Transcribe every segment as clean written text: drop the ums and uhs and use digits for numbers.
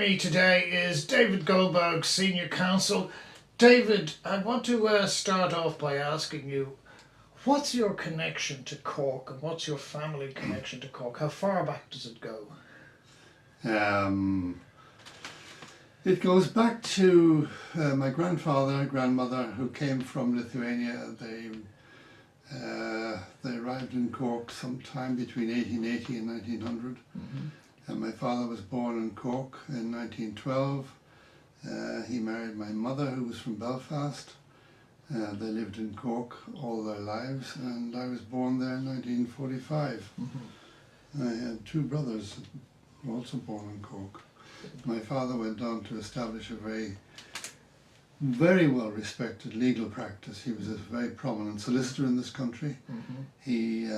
me today is David Goldberg, Senior Counsel. David, I want to start off by asking you, what's your connection to Cork and what's your family connection to Cork? How far back does it go? It goes back to my grandfather and grandmother who came from Lithuania. They arrived in Cork sometime between 1880 and 1900. Mm-hmm. And my father was born in Cork in 1912. He married my mother, who was from Belfast. They lived in Cork all their lives, and I was born there in 1945. Mm-hmm. I had two brothers who were also born in Cork. My father went on to establish a very well respected legal practice. He was a very prominent solicitor in this country. Mm-hmm. He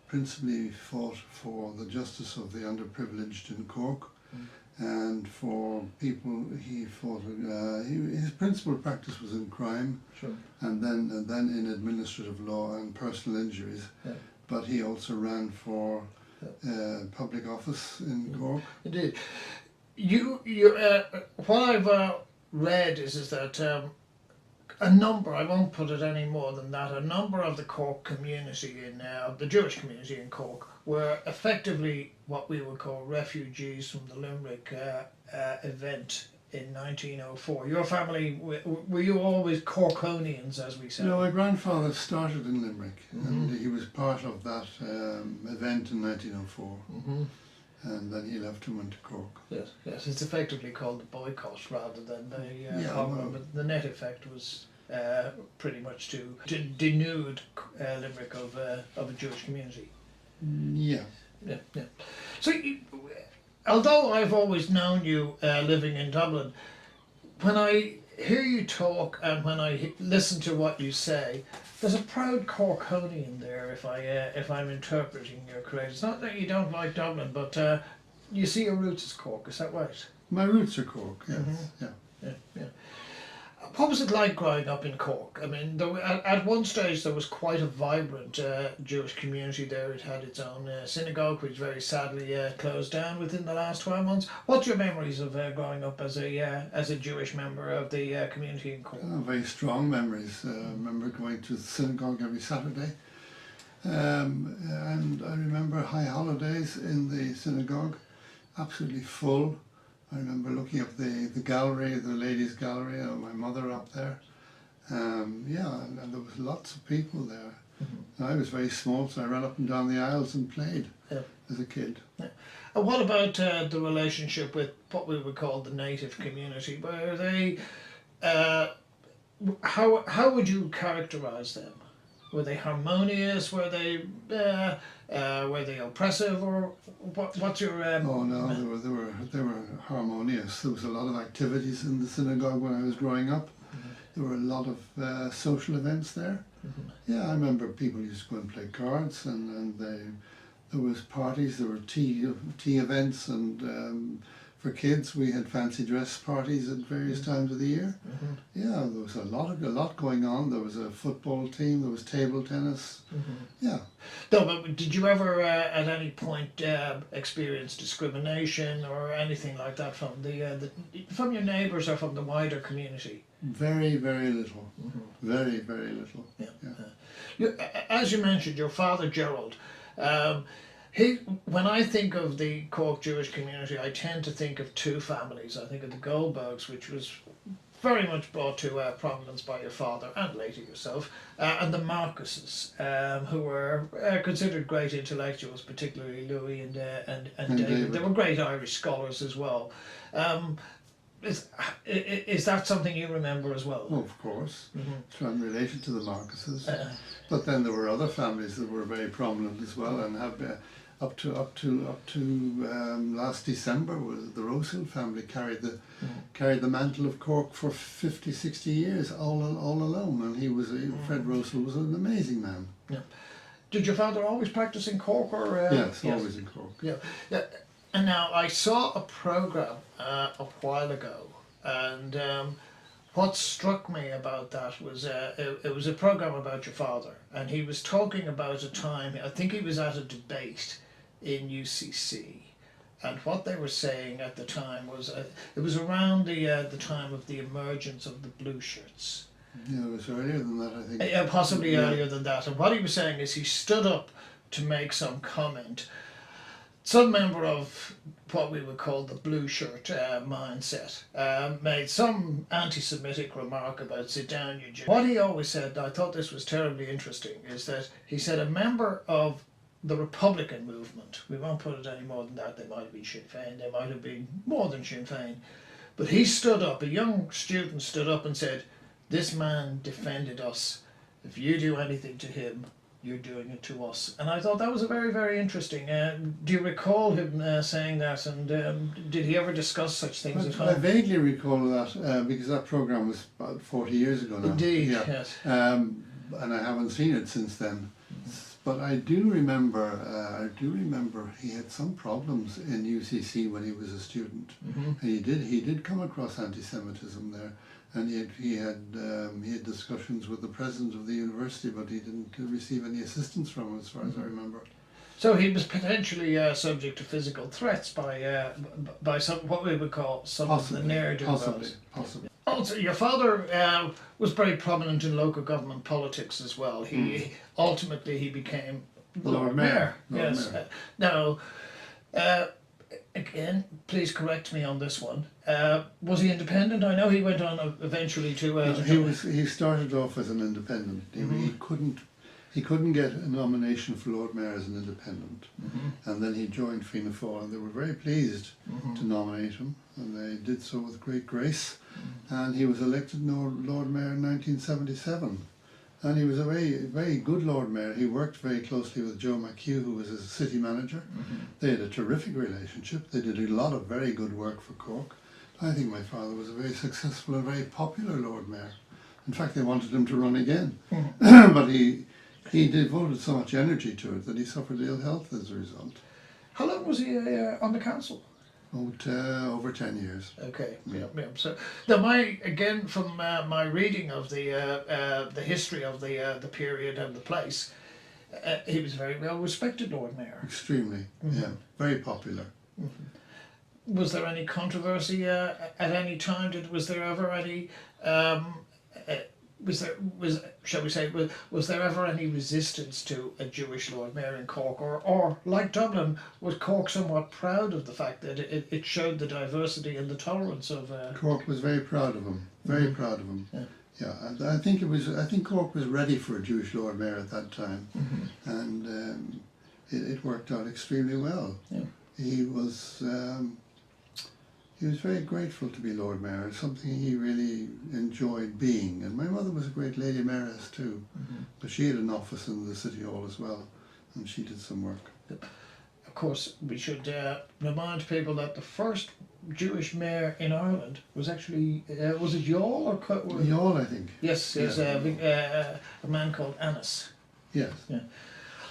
principally fought for the justice of the underprivileged in Cork, and for people he fought. His principal practice was in crime, sure, and then in administrative law and personal injuries. Yeah. But he also ran for public office in Cork. Indeed. What I've read is that a number, I won't put it any more than that, a number of the Cork community, the Jewish community in Cork, were effectively what we would call refugees from the Limerick event in 1904. Your family, were you always Corkonians, as we say? No, my grandfather started in Limerick, mm-hmm, and he was part of that event in 1904. Mm-hmm. And then he left and went to Cork. Yes, yes. It's effectively called the boycott rather than but the net effect was pretty much to denude Limerick of a Jewish community. Yeah. Yeah, yeah. So, although I've always known you living in Dublin, when I hear you talk and when I listen to what you say, there's a proud Corkonian there, if I'm interpreting you correct. It's not that you don't like Dublin, but you see your roots as Cork. Is that right? My roots are Cork. Yes. Mm-hmm. Yeah. What was it like growing up in Cork? I mean, at one stage there was quite a vibrant Jewish community there. It had its own synagogue, which very sadly closed down within the last 12 months. What's your memories of growing up as a Jewish member of the community in Cork? Very strong memories. I remember going to the synagogue every Saturday. And I remember high holidays in the synagogue, absolutely full. I remember looking up the gallery, the ladies' gallery, and my mother up there. And there was lots of people there. Mm-hmm. I was very small, so I ran up and down the aisles and played as a kid. Yeah. And what about the relationship with what we would call the native community? Were they, how would you characterise them? Were they harmonious? Were they oppressive? Or what's your? Oh no, they were harmonious. There was a lot of activities in the synagogue when I was growing up. Mm-hmm. There were a lot of social events there. Mm-hmm. Yeah, I remember people used to go and play cards, and there was parties. There were tea events, and for kids we had fancy dress parties at various times of the year. Mm-hmm. Yeah, there was a lot going on. There was a football team. There was table tennis. Mm-hmm. Yeah. No, but did you ever at any point experience discrimination or anything like that from from your neighbours or from the wider community? Very, very little. Mm-hmm. Very, very little. Yeah. As you mentioned, your father Gerald. When I think of the Cork Jewish community, I tend to think of two families. I think of the Goldbergs, which was very much brought to prominence by your father and later yourself, and the Marcuses, who were considered great intellectuals, particularly Louis and David. They were great Irish scholars as well. Is that something you remember as well? Oh, of course. Mm-hmm. So I'm related to the Marcuses. But then there were other families that were very prominent as well, and have up to last December, the Rosehill family carried the mantle of Cork for 50, 60 years, all alone. And Fred Rosehill was an amazing man. Yeah. Did your father always practice in Cork, or? Yes, always in Cork. Yeah. And now I saw a programme a while ago, and what struck me about that was it was a programme about your father, and he was talking about a time, I think he was at a debate in UCC, And what they were saying at the time was, it was around the time of the emergence of the blue shirts. Yeah, it was earlier than that, I think. Possibly Yeah. earlier than that. And what he was saying is he stood up to make some comment. Some member of what we would call the blue shirt mindset made some anti-Semitic remark about sit down, you Jew. What he always said, and I thought this was terribly interesting, is that he said a member of the Republican movement, we won't put it any more than that, they might have been Sinn Féin, they might have been more than Sinn Féin, but he stood up, a young student stood up and said, this man defended us, if you do anything to him, you're doing it to us. And I thought that was a very, very interesting. Do you recall him saying that, and did he ever discuss such things at I home? vaguely recall that because that programme was about 40 years ago now. Indeed, Yeah. yes. And I haven't seen it since then. But I do remember he had some problems in UCC when he was a student, and he did come across anti-Semitism there, and he had discussions with the president of the university, but he didn't receive any assistance from him, as far as I remember. So he was potentially subject to physical threats by some, what we would call some of the ne'er-do-wells. Possibly. Also, your father was very prominent in local government politics as well. He ultimately he became Lord Mayor. Yes. Now, again, please correct me on this one. Was he independent? I know he went on eventually to. He started off as an independent. He couldn't get a nomination for Lord Mayor as an independent, and then he joined Fianna Fáil, and they were very pleased to nominate him, and they did so with great grace. And he was elected Lord Mayor in 1977, and he was a very, very good Lord Mayor. He worked very closely with Joe McHugh, who was his city manager. They had a terrific relationship. They did a lot of very good work for Cork. I think my father was a very successful and very popular Lord Mayor. In fact, they wanted him to run again, but he devoted so much energy to it that he suffered ill health as a result. How long was he on the council? Over 10 years. Okay. Yeah. So, now from my reading of the history of the period and the place, he was a very well respected Lord Mayor. Extremely, yeah, very popular. Was there any controversy at any time? Was there ever any? Was there ever any resistance to a Jewish Lord Mayor in Cork, or like Dublin, was Cork somewhat proud of the fact that it showed the diversity and the tolerance of? Cork was very proud of him. Very proud of him. Yeah, I think Cork was ready for a Jewish Lord Mayor at that time, and it worked out extremely well. Yeah. He was very grateful to be Lord Mayor. It's something he really enjoyed being. And my mother was a great Lady Mayoress too, but she had an office in the City Hall as well, and she did some work. Of course, we should remind people that the first Jewish mayor in Ireland was actually, was it Youghal or Youghal, I think. Yes, yes, a man called Annis. Yes. Yeah.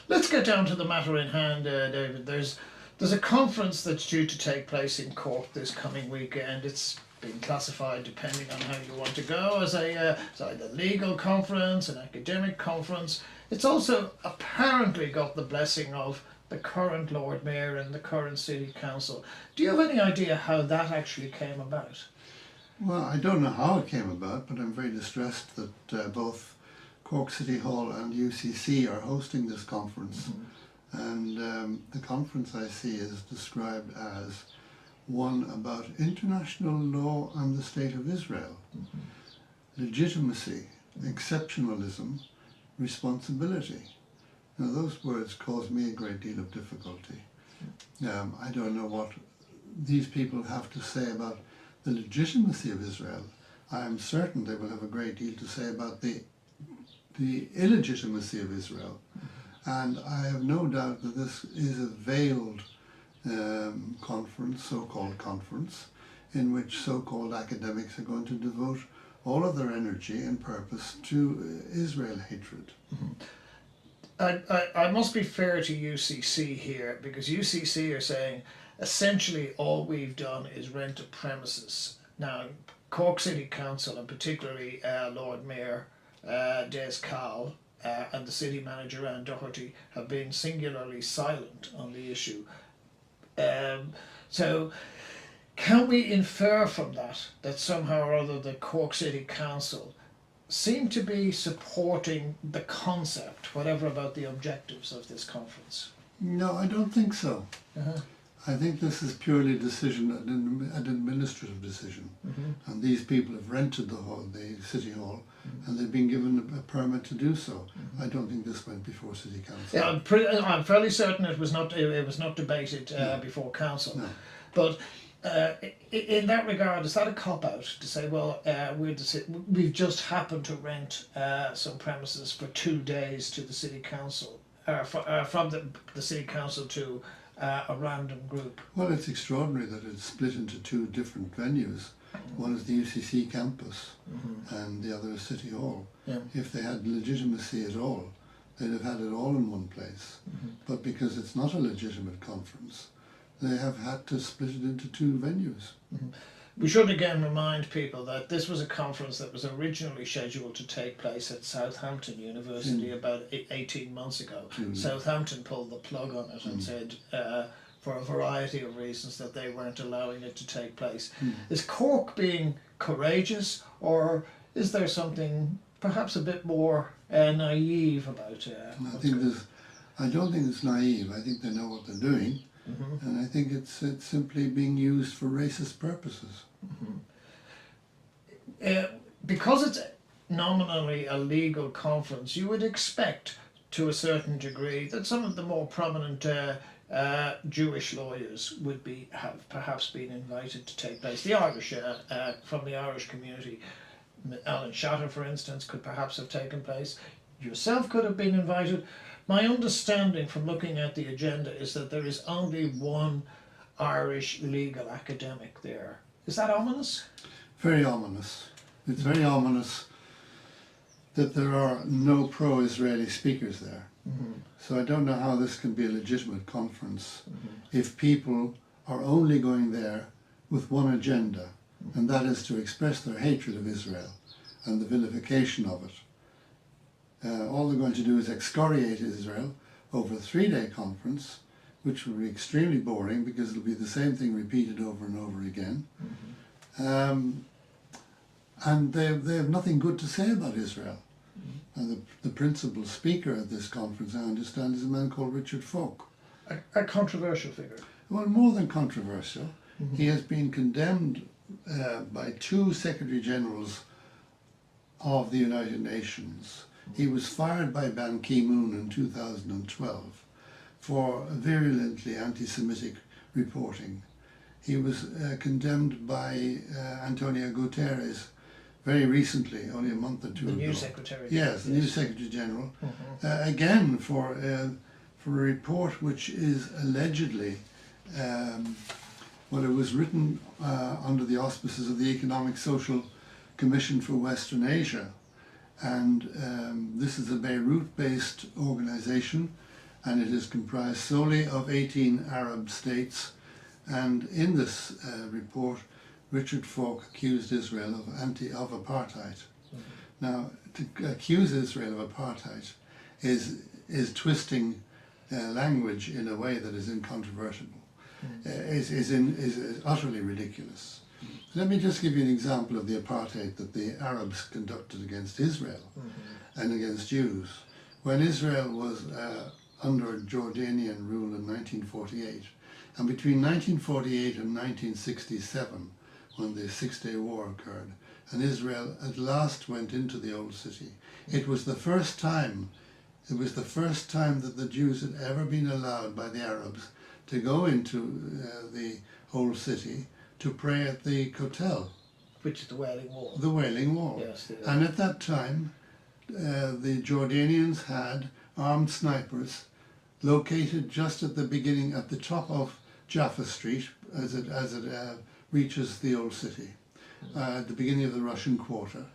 Let's get down to the matter in hand, David. There's a conference that's due to take place in Cork this coming weekend. It's been classified, depending on how you want to go, as either legal conference, an academic conference. It's also apparently got the blessing of the current Lord Mayor and the current City Council. Do you have any idea how that actually came about? Well, I don't know how it came about, but I'm very distressed that both Cork City Hall and UCC are hosting this conference. And the conference I see is described as one about international law and the state of Israel, legitimacy, exceptionalism, responsibility. Now those words cause me a great deal of difficulty. I don't know what these people have to say about the legitimacy of Israel. I am certain they will have a great deal to say about the illegitimacy of Israel. And I have no doubt that this is a veiled conference, so-called conference, in which so-called academics are going to devote all of their energy and purpose to Israel hatred. I must be fair to UCC here, because UCC are saying essentially all we've done is rent a premises. Now, Cork City Council, and particularly Lord Mayor Des Cahill, and the city manager Ann Doherty have been singularly silent on the issue. So can we infer from that somehow or other the Cork City Council seem to be supporting the concept, whatever about the objectives of this conference? No, I don't think so. Uh-huh. I think this is purely a decision, an administrative decision. And these people have rented the City Hall, and they've been given a permit to do so. I don't think this went before City Council. Yeah, I'm fairly certain it was not debated before Council. No. But in that regard, is that a cop-out to say, well, we've just happened to rent some premises for 2 days to the City Council, from the City Council to a random group? Well, it's extraordinary that it's split into two different venues. One is the UCC campus, and the other is City Hall. Yeah. If they had legitimacy at all, they'd have had it all in one place. But because it's not a legitimate conference, they have had to split it into two venues. We should again remind people that this was a conference that was originally scheduled to take place at Southampton University about 18 months ago. Southampton pulled the plug on it and said, for a variety of reasons, that they weren't allowing it to take place. Is Cork being courageous, or is there something perhaps a bit more naive about I don't think it's naive. I think they know what they're doing. And I think it's simply being used for racist purposes. Because it's nominally a legal conference, you would expect to a certain degree that some of the more prominent Jewish lawyers would have perhaps been invited to take place. The Irish, from the Irish community, Alan Shatter, for instance, could perhaps have taken place. Yourself could have been invited. My understanding from looking at the agenda is that there is only one Irish legal academic there. Is that ominous? Very ominous. It's very ominous that there are no pro-Israeli speakers there. So I don't know how this can be a legitimate conference if people are only going there with one agenda, and that is to express their hatred of Israel and the vilification of it. All they're going to do is excoriate Israel over a 3-day conference, which will be extremely boring because it'll be the same thing repeated over and over again. And they have nothing good to say about Israel. And the principal speaker at this conference, I understand, is a man called Richard Falk. A controversial figure. Well, more than controversial. He has been condemned by 2 Secretary Generals of the United Nations. He was fired by Ban Ki-moon in 2012 for virulently anti-Semitic reporting. He was condemned by António Guterres very recently, only a month or two ago. The new Secretary. Yes, the new Secretary General. Again, for a report which is allegedly, well, it was written under the auspices of the Economic Social Commission for Western Asia. And this is a Beirut-based organisation, and it is comprised solely of 18 Arab states. And in this report, Richard Falk accused Israel of apartheid. Now, to accuse Israel of apartheid is twisting language in a way that is incontrovertible, is utterly ridiculous. Let me just give you an example of the apartheid that the Arabs conducted against Israel and against Jews. When Israel was under Jordanian rule in 1948, and between 1948 and 1967, when the Six-Day War occurred, and Israel at last went into the Old City, it was the first time that the Jews had ever been allowed by the Arabs to go into the Old City to pray at the Kotel. Which is the Wailing Wall. The Wailing Wall. Yes. And at that time, the Jordanians had armed snipers located just at the beginning, at the top of Jaffa Street, as it reaches the Old City, at the beginning of the Russian Quarter.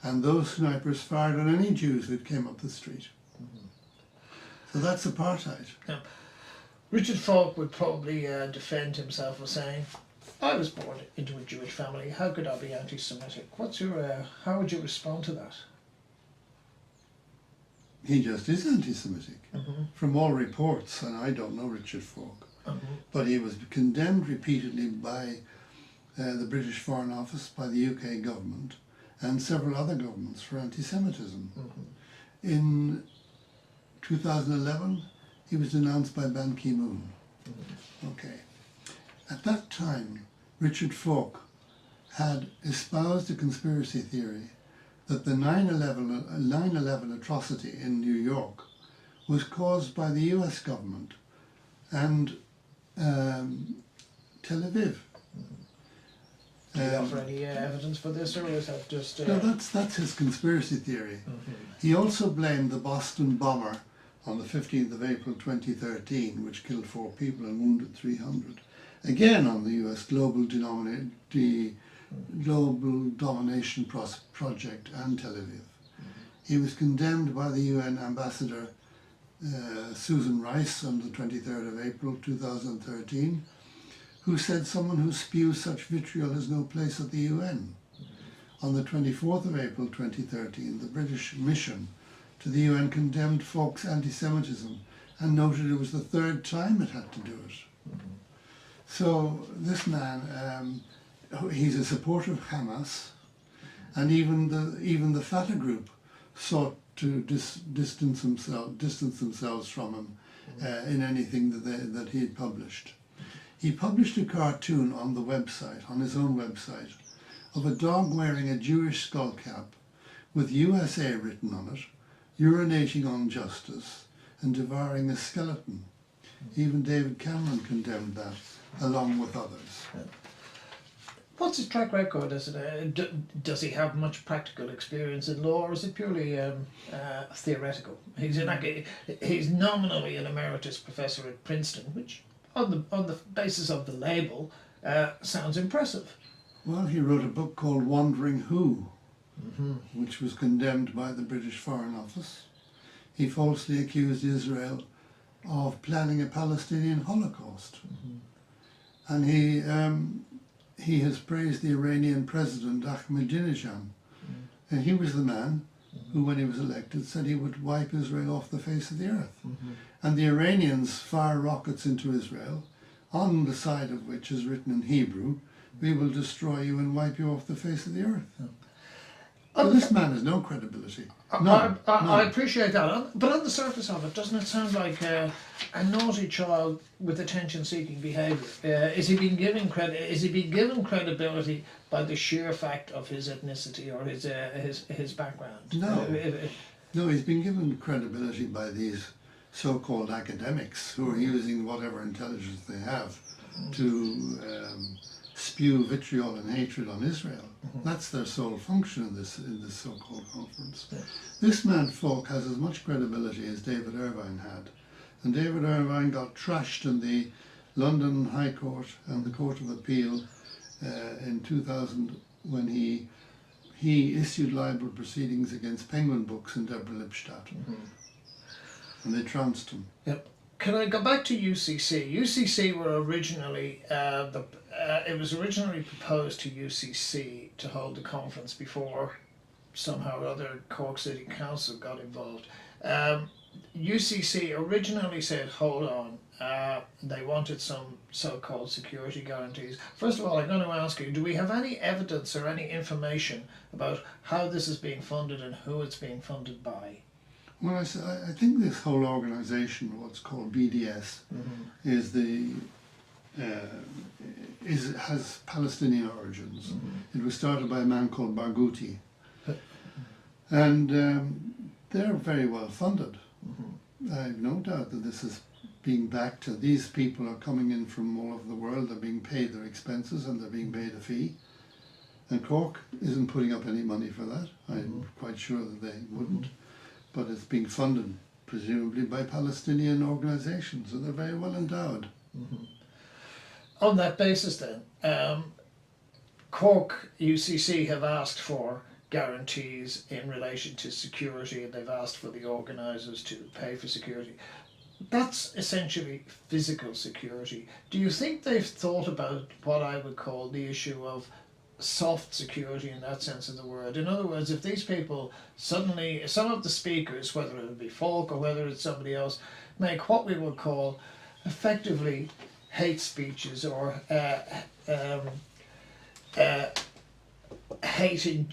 And those snipers fired on any Jews who came up the street. So that's apartheid. Now, Richard Falk would probably defend himself as saying, I was born into a Jewish family, how could I be anti-Semitic? How would you respond to that? He just is anti-Semitic. From all reports, and I don't know Richard Falk, But he was condemned repeatedly by the British Foreign Office, by the UK government, and several other governments for anti-Semitism. In 2011, he was denounced by Ban Ki-moon. Okay. At that time, Richard Falk had espoused a conspiracy theory that the 9/11 atrocity in New York was caused by the US government and Tel Aviv. Do you offer any evidence for this, or is that just... No, that's his conspiracy theory. He also blamed the Boston bomber on the 15th of April 2013, which killed 4 people and wounded 300. Again on the US global domination project and Tel Aviv. He was condemned by the UN ambassador Susan Rice on the 23rd of April 2013, who said someone who spews such vitriol has no place at the UN. On the 24th of April 2013, the British mission to the UN condemned Falk's anti-Semitism and noted it was the 3rd time it had to do it. So this man, he's a supporter of HAMAS, and even the Fatah group sought to distance themselves from him in anything that he had published. He published a cartoon on the website, on his own website, of a dog wearing a Jewish skull cap with USA written on it, urinating on justice and devouring a skeleton. Even David Cameron condemned that, along with others. What's his track record? Does he have much practical experience in law, or is it purely theoretical? He's nominally an emeritus professor at Princeton, which, on the basis of the label, sounds impressive. Well, he wrote a book called Wandering Who, which was condemned by the British Foreign Office. He falsely accused Israel of planning a Palestinian Holocaust. And he has praised the Iranian president Ahmadinejad. And he was the man who, when he was elected, said he would wipe Israel off the face of the earth. And the Iranians fire rockets into Israel, on the side of which is written in Hebrew, "We will destroy you and wipe you off the face of the earth." Well, this man has no credibility. I appreciate that, but on the surface of it, doesn't it sound like a naughty child with attention-seeking behaviour? Is he being given credibility by the sheer fact of his ethnicity or his background? No, he's been given credibility by these so-called academics who are using whatever intelligence they have to spew vitriol and hatred on Israel. That's their sole function in this so-called conference. This man Falk has as much credibility as David Irvine had, and David Irvine got trashed in the London High Court and the Court of Appeal in 2000 when he issued libel proceedings against Penguin Books and Deborah Lipstadt, and they trounced him. Yep. Can I go back to UCC? UCC were originally, it was originally proposed to UCC to hold the conference before somehow or other Cork City Council got involved. UCC originally said, hold on, they wanted some so-called security guarantees. First of all, I'm going to ask you, do we have any evidence or any information about how this is being funded and who it's being funded by? Well, I think this whole organisation, what's called BDS, has Palestinian origins. It was started by a man called Barghouti, and they're very well funded. I have no doubt that this is being backed. These people are coming in from all over the world. They're being paid their expenses and they're being paid a fee. And Cork isn't putting up any money for that. I'm quite sure that they wouldn't. But it's being funded, presumably, by Palestinian organisations, and they're very well endowed. On that basis then, Cork UCC have asked for guarantees in relation to security, and they've asked for the organisers to pay for security. That's essentially physical security. Do you think they've thought about what I would call the issue of soft security in that sense of the word? In other words, if these people suddenly, some of the speakers, whether it be Falk or whether it's somebody else, make what we would call effectively hate speeches or hating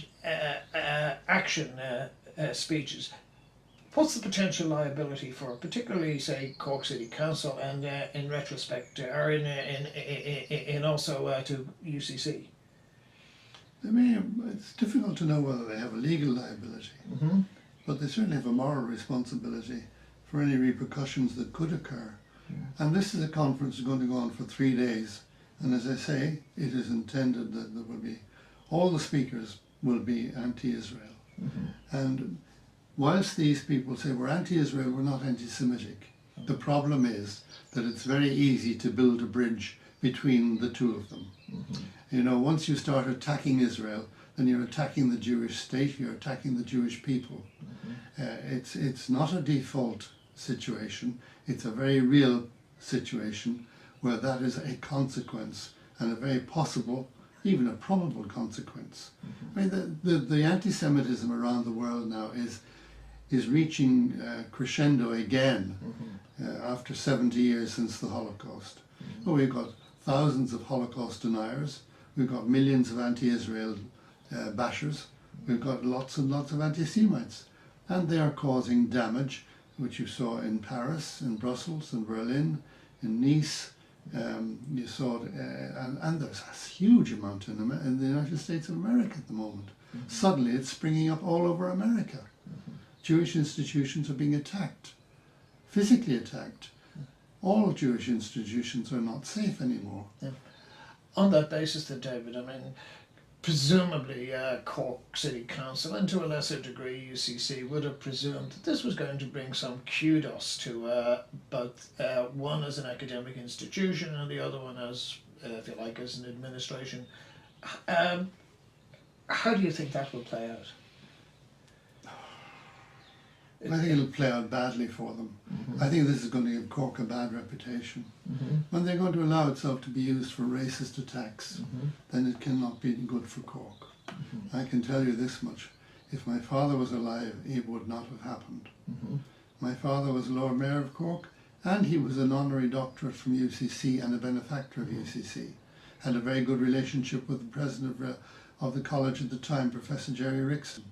action speeches, what's the potential liability for, particularly, say, Cork City Council, and in retrospect, or in also to UCC? I mean, it's difficult to know whether they have a legal liability, but they certainly have a moral responsibility for any repercussions that could occur. And this is a conference that's going to go on for 3 days, and as I say, it is intended that there will be, all the speakers will be anti-Israel. And whilst these people say we're anti-Israel, we're not anti-Semitic. The problem is that it's very easy to build a bridge between the two of them. You know, once you start attacking Israel, then you're attacking the Jewish state, you're attacking the Jewish people. It's not a default situation, it's a very real situation where that is a consequence, and a very possible, even a probable consequence. I mean, the anti-Semitism around the world now is reaching crescendo again after 70 years since the Holocaust. Oh, we've got thousands of Holocaust deniers, we've got millions of anti-Israel bashers, we've got lots and lots of anti-Semites, and they are causing damage, which you saw in Paris, in Brussels, in Berlin, in Nice. You saw it, and there's a huge amount in the United States of America at the moment. Suddenly it's springing up all over America. Jewish institutions are being attacked, physically attacked. All Jewish institutions are not safe anymore. Yeah. On that basis then, David, I mean, presumably Cork City Council, and to a lesser degree UCC, would have presumed that this was going to bring some kudos to both one as an academic institution and the other one as, if you like, as an administration. How do you think that will play out? I think it'll play out badly for them. I think this is going to give Cork a bad reputation. When they're going to allow itself to be used for racist attacks, then it cannot be good for Cork. I can tell you this much. If my father was alive, it would not have happened. My father was Lord Mayor of Cork, and he was an honorary doctorate from UCC and a benefactor of UCC. Had a very good relationship with the president of the college at the time, Professor Jerry Rickson.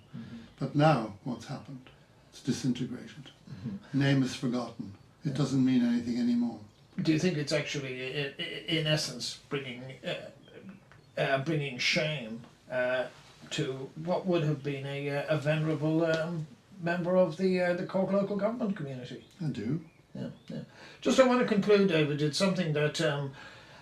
But now, what's happened? It's disintegrated. Name is forgotten. It doesn't mean anything anymore. Do you think it's actually, in essence, bringing shame to what would have been a venerable member of the Cork local government community? I do. Yeah. Just I want to conclude, David, it's something that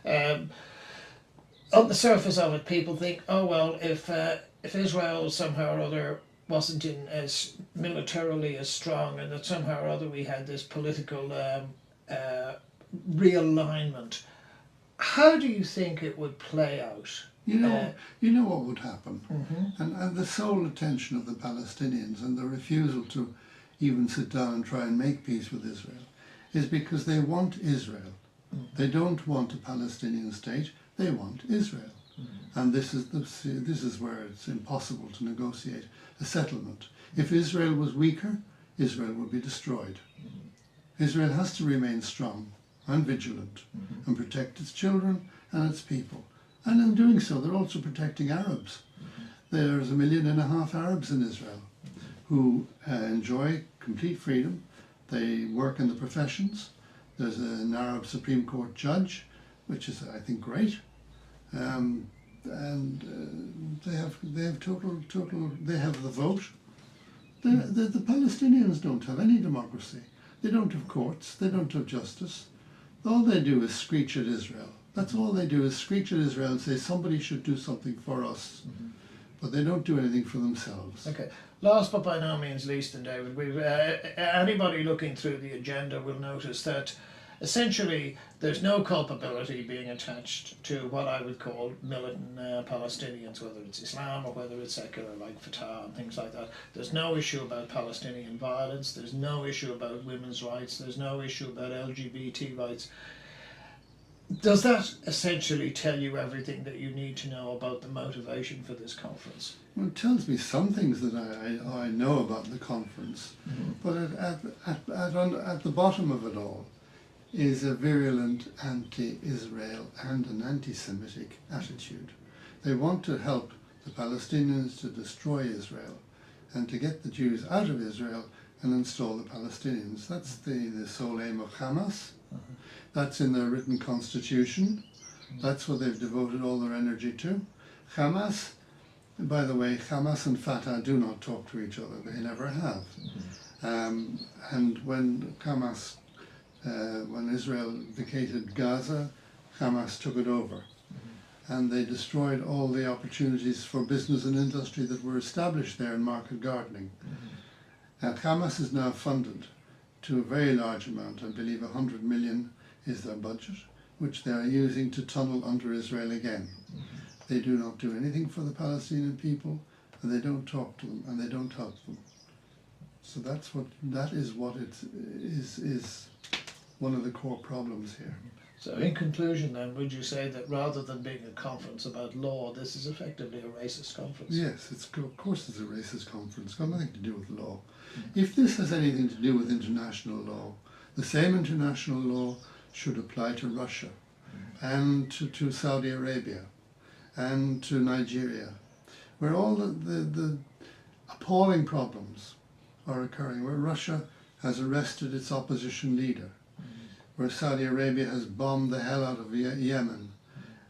on the surface of it, people think, oh well, if Israel somehow or other wasn't in as militarily as strong, and that somehow or other we had this political realignment, how do you think it would play out? You know what would happen, and the sole attention of the Palestinians and the refusal to even sit down and try and make peace with Israel is because they want Israel. They don't want a Palestinian state. They want Israel, and this is where it's impossible to negotiate a settlement. If Israel was weaker, Israel would be destroyed. Israel has to remain strong and vigilant and protect its children and its people. And in doing so, they're also protecting Arabs. There's 1.5 million Arabs in Israel who enjoy complete freedom. They work in the professions. There's an Arab Supreme Court judge, which is, I think, great. They have the vote. The Palestinians don't have any democracy. They don't have courts. They don't have justice. All they do is screech at Israel. That's all they do, is screech at Israel and say somebody should do something for us. But they don't do anything for themselves. Okay. Last but by no means least, and David, we've anybody looking through the agenda will notice that essentially there's no culpability being attached to what I would call militant Palestinians, whether it's Islam or whether it's secular like Fatah and things like that. There's no issue about Palestinian violence, there's no issue about women's rights, there's no issue about LGBT rights. Does that essentially tell you everything that you need to know about the motivation for this conference? Well, it tells me some things that I know about the conference, but at the bottom of it all, is a virulent anti-Israel and an anti-Semitic attitude. They want to help the Palestinians to destroy Israel and to get the Jews out of Israel and install the Palestinians. That's the sole aim of HAMAS. That's in their written constitution. That's what they've devoted all their energy to. HAMAS, by the way, HAMAS and Fatah do not talk to each other. They never have. And when HAMAS, when Israel vacated Gaza, HAMAS took it over. And they destroyed all the opportunities for business and industry that were established there in market gardening. And HAMAS is now funded to a very large amount. I believe 100 million is their budget, which they are using to tunnel under Israel again. They do not do anything for the Palestinian people, and they don't talk to them, and they don't help them. So that is what it is one of the core problems here. So in conclusion then, would you say that rather than being a conference about law, this is effectively a racist conference? Yes, of course it's a racist conference. It's got nothing to do with law. If this has anything to do with international law, the same international law should apply to Russia and to Saudi Arabia and to Nigeria, where all the appalling problems are occurring, where Russia has arrested its opposition leader, where Saudi Arabia has bombed the hell out of Yemen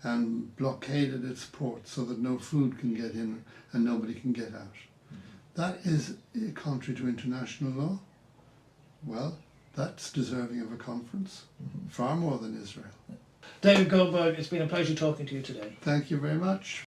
and blockaded its ports so that no food can get in and nobody can get out. That is contrary to international law. Well, that's deserving of a conference, far more than Israel. David Goldberg, it's been a pleasure talking to you today. Thank you very much.